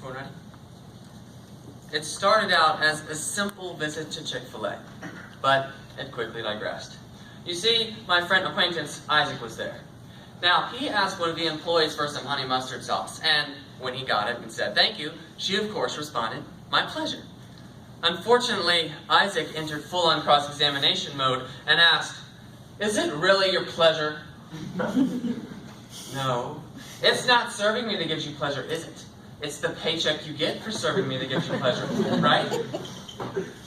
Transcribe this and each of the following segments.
Everyone ready? It started out as a simple visit to Chick-fil-A, but it quickly digressed. You see, my friend acquaintance Isaac was there. Now, he asked one of the employees for some honey mustard sauce, and when he got it and said thank you, she of course responded, "My pleasure." Unfortunately, Isaac entered full-on cross-examination mode and asked, "Is it really your pleasure?" "No. It's not serving me that gives you pleasure, is it? It's the paycheck you get for serving me that gives you pleasure, right?"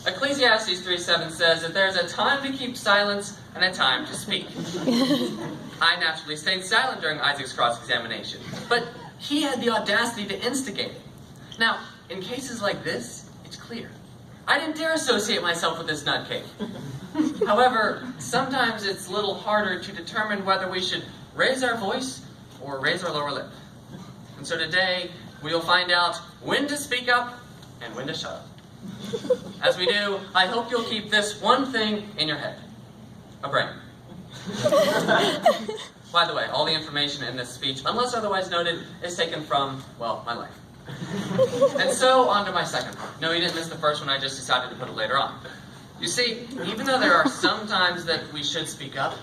Ecclesiastes 3:7 says that there's a time to keep silence and a time to speak. I naturally stayed silent during Isaac's cross-examination, but he had the audacity to instigate it. Now, in cases like this, it's clear. I didn't dare associate myself with this nutcase. However, sometimes it's a little harder to determine whether we should raise our voice or raise our lower lip. And so today, we will find out when to speak up and when to shut up. As we do, I hope you'll keep this one thing in your head. A brain. By the way, all the information in this speech, unless otherwise noted, is taken from, well, my life. And so, on to my second part. No, you didn't miss the first one, I just decided to put it later on. You see, even though there are some times that we should speak up,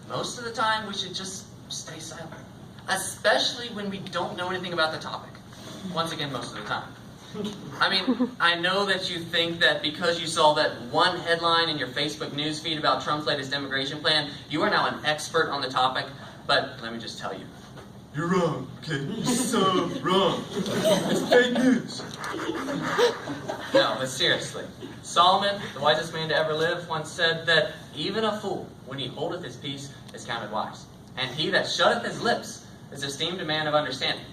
most of the time we should just stay silent. Especially when we don't know anything about the topic. Once again, most of the time. I mean, I know that you think that because you saw that one headline in your Facebook newsfeed about Trump's latest immigration plan, you are now an expert on the topic, but let me just tell you, you're wrong, okay? You're so wrong. It's fake news. No, but seriously, Solomon, the wisest man to ever live, once said that even a fool, when he holdeth his peace, is counted wise. And he that shutteth his lips is esteemed a man of understanding.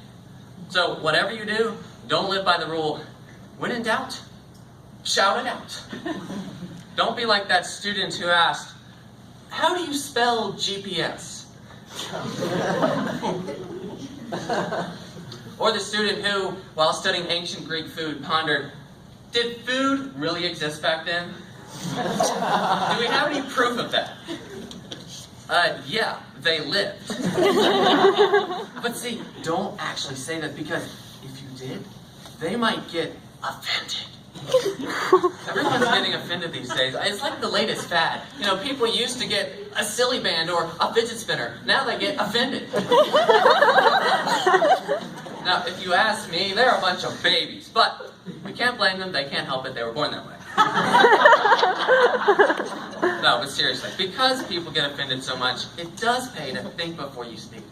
So, whatever you do, don't live by the rule, when in doubt, shout it out. Don't be like that student who asked, "How do you spell GPS?" Or the student who, while studying ancient Greek food, pondered, "Did food really exist back then? Do we have any proof of that?" Yeah, they lived. But see, don't actually say that, because if you did, they might get offended. Everyone's getting offended these days. It's like the latest fad. You know, people used to get a silly band or a fidget spinner. Now they get offended. Now, if you ask me, they're a bunch of babies. But we can't blame them. They can't help it. They were born that way. No, but seriously, because people get offended so much, it does pay to think before you speak.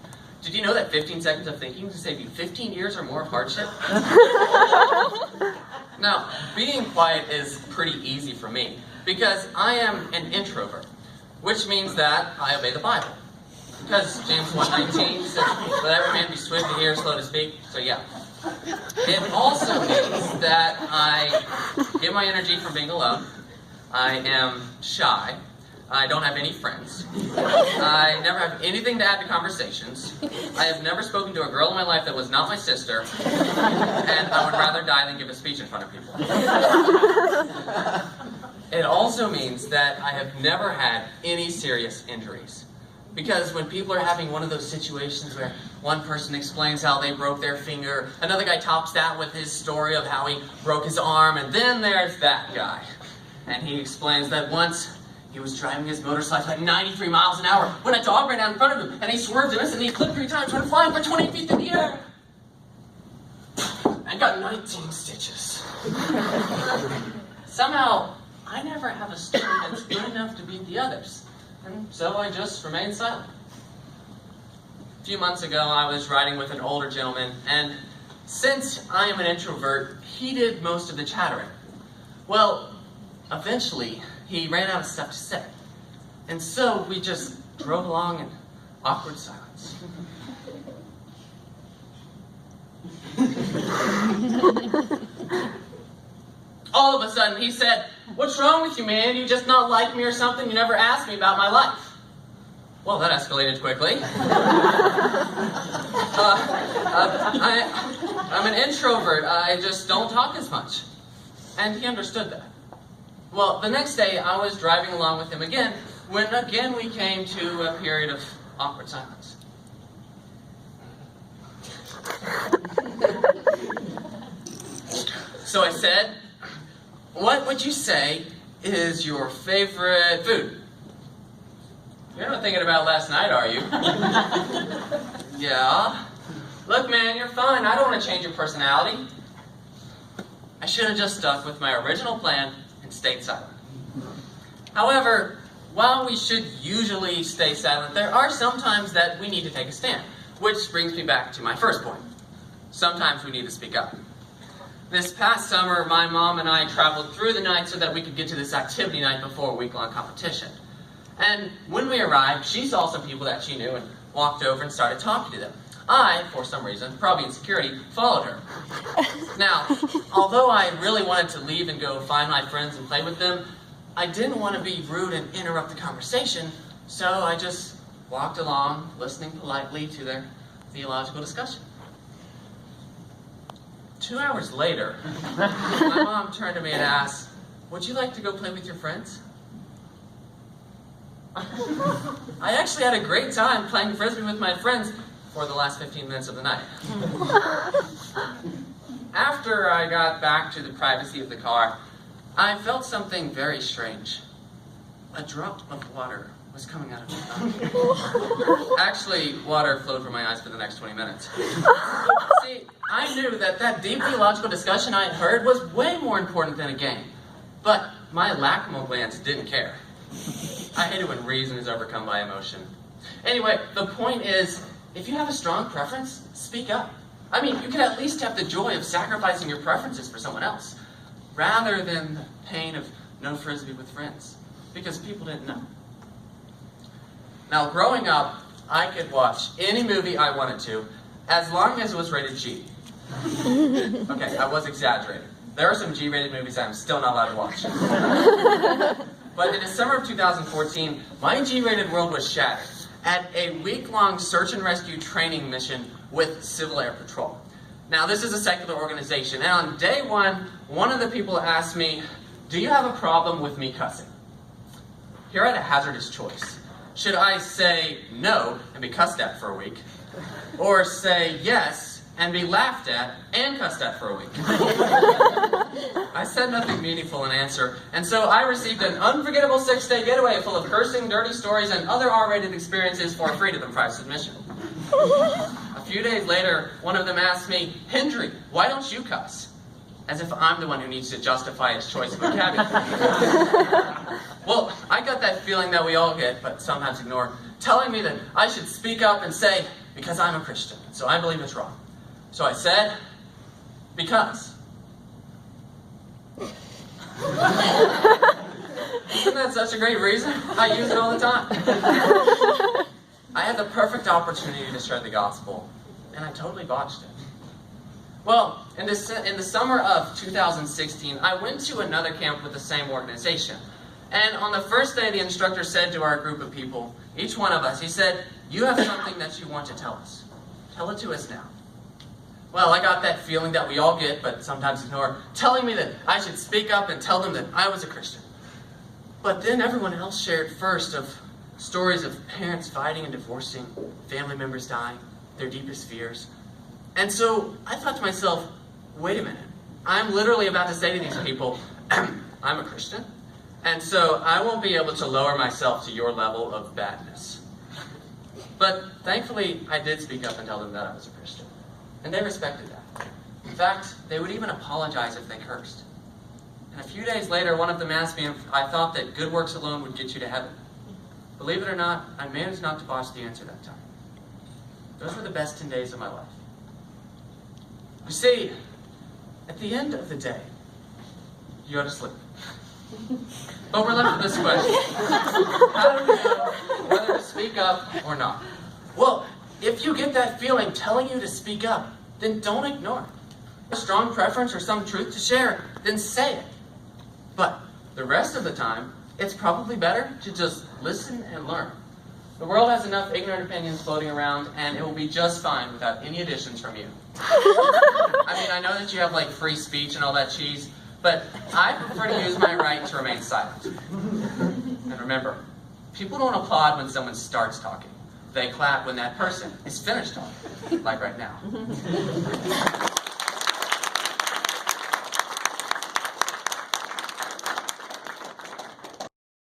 Did you know that 15 seconds of thinking can save you 15 years or more of hardship? Now, being quiet is pretty easy for me, because I am an introvert, which means that I obey the Bible. Because James 1:19 says, "Let every man be swift to hear, slow to speak." So yeah. It also means that I get my energy from being alone. I am shy. I don't have any friends. I never have anything to add to conversations. I have never spoken to a girl in my life that was not my sister. And I would rather die than give a speech in front of people. It also means that I have never had any serious injuries. Because when people are having one of those situations where one person explains how they broke their finger, another guy tops that with his story of how he broke his arm, and then there's that guy. And he explains that once he was driving his motorcycle at 93 miles an hour when a dog ran out in front of him, and he swerved and missed, and he clipped 3 times, went flying for 20 feet in the air, and got 19 stitches. Somehow, I never have a story that's good enough to beat the others. And so I just remained silent. A few months ago, I was riding with an older gentleman, and since I am an introvert, he did most of the chattering. Well, eventually, he ran out of stuff to say. And so we just drove along in awkward silence. All of a sudden, he said, "What's wrong with you, man? You just not like me or something? You never asked me about my life." Well, that escalated quickly. I'm an introvert. I just don't talk as much. And he understood that. Well, the next day, I was driving along with him again, when again we came to a period of awkward silence. So I said, what would you say is your favorite food? You're not thinking about last night, are you? Yeah. Look, man, you're fine. I don't want to change your personality. I should have just stuck with my original plan and stayed silent. However, while we should usually stay silent, there are some times that we need to take a stand, which brings me back to my first point. Sometimes we need to speak up. This past summer, my mom and I traveled through the night so that we could get to this activity night before a week-long competition. And when we arrived, she saw some people that she knew and walked over and started talking to them. I, for some reason, probably insecurity, followed her. Now, although I really wanted to leave and go find my friends and play with them, I didn't want to be rude and interrupt the conversation, so I just walked along, listening politely to their theological discussion. 2 hours later, my mom turned to me and asked, "Would you like to go play with your friends?" I actually had a great time playing Frisbee with my friends for the last 15 minutes of the night. After I got back to the privacy of the car, I felt something very strange. A drop of water was coming out of my eye. Actually, water flowed from my eyes for the next 20 minutes. See, I knew that deep theological discussion I had heard was way more important than a game. But my lacrimal glands didn't care. I hate it when reason is overcome by emotion. Anyway, the point is, if you have a strong preference, speak up. I mean, you can at least have the joy of sacrificing your preferences for someone else, rather than the pain of no Frisbee with friends, because people didn't know. Now, growing up, I could watch any movie I wanted to, as long as it was rated G. Okay, I was exaggerating. There are some G-rated movies I'm still not allowed to watch. But in the summer of 2014, my G-rated world was shattered at a week-long search and rescue training mission with Civil Air Patrol. Now, this is a secular organization, and on day one of the people asked me, "Do you have a problem with me cussing?" Here I had a hazardous choice. Should I say no and be cussed at for a week, or say yes and be laughed at and cussed at for a week? I said nothing meaningful in answer, and so I received an unforgettable 6-day getaway full of cursing, dirty stories, and other R-rated experiences for free to the price of admission. A few days later, one of them asked me, "Hendry, why don't you cuss?" As if I'm the one who needs to justify his choice of vocabulary. Well, I got that feeling that we all get, but sometimes ignore, telling me that I should speak up and say, "Because I'm a Christian, so I believe it's wrong." So I said, "Because." Isn't that such a great reason? I use it all the time. I had the perfect opportunity to share the gospel, and I totally botched it. Well, in the summer of 2016, I went to another camp with the same organization. And on the first day, the instructor said to our group of people, each one of us, he said, "You have something that you want to tell us. Tell it to us now." Well, I got that feeling that we all get, but sometimes ignore, telling me that I should speak up and tell them that I was a Christian. But then everyone else shared first of stories of parents fighting and divorcing, family members dying, their deepest fears. And so I thought to myself, wait a minute, I'm literally about to say to these people, I'm a Christian, and so I won't be able to lower myself to your level of badness. But thankfully, I did speak up and tell them that I was a Christian. And they respected that. In fact, they would even apologize if they cursed. And a few days later, one of them asked me if I thought that good works alone would get you to heaven. Believe it or not, I managed not to botch the answer that time. Those were the best 10 days of my life. You see, at the end of the day, you go to sleep. But we're left with this question. How do we know whether to speak up or not? Well, if you get that feeling telling you to speak up, then don't ignore it. A strong preference or some truth to share, then say it. But the rest of the time, it's probably better to just listen and learn. The world has enough ignorant opinions floating around, and it will be just fine without any additions from you. I mean, I know that you have like free speech and all that cheese, but I prefer to use my right to remain silent. And remember, people don't applaud when someone starts talking. They clap when that person is finished talking, like right now.